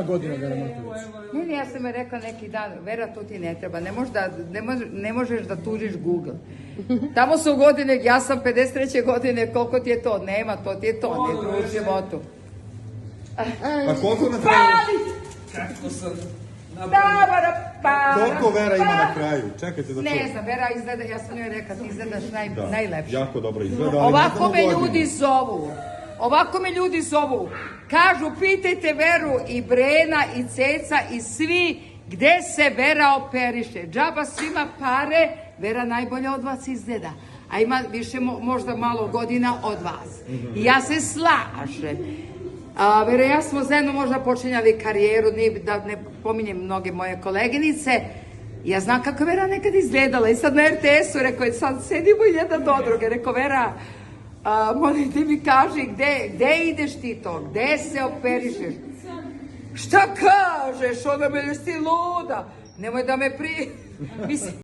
godina, Vera Marković? Ne, ja sam je rekla neki dan, Vera, to ti ne treba, ne možeš da tužiš Google. Tamo su godine, ja sam 53. godine, koliko ti je to? Nema, to ti je to, ne u životu. A koliko na kraju? Palit! Kako sam Koliko Vera ima na kraju? Čekajte da ne znam, Vera izgleda, ja sam joj rekla, ti izgledaš najlepše. Jako dobro izgleda. Ovako me ljudi zovu. Kažu, pitajte Veru i Brena i Ceca i svi gde se Vera operiše. Džaba svima pare, Vera najbolje od vas izgleda. A ima više možda malo godina od vas. I ja se slažem. Vera, ja smo zajedno možda počinjali karijeru, da ne pominjem mnoge moje koleginice. Ja znam kako je Vera nekad izgledala i sad na RTS-u, rekao je, sad sedimo jedan do druge. Rekao, Vera, molim ti mi kaži, gde ideš ti to? Gde se operišeš? Šta kažeš? Ona me, jesi ti luda? Nemoj da me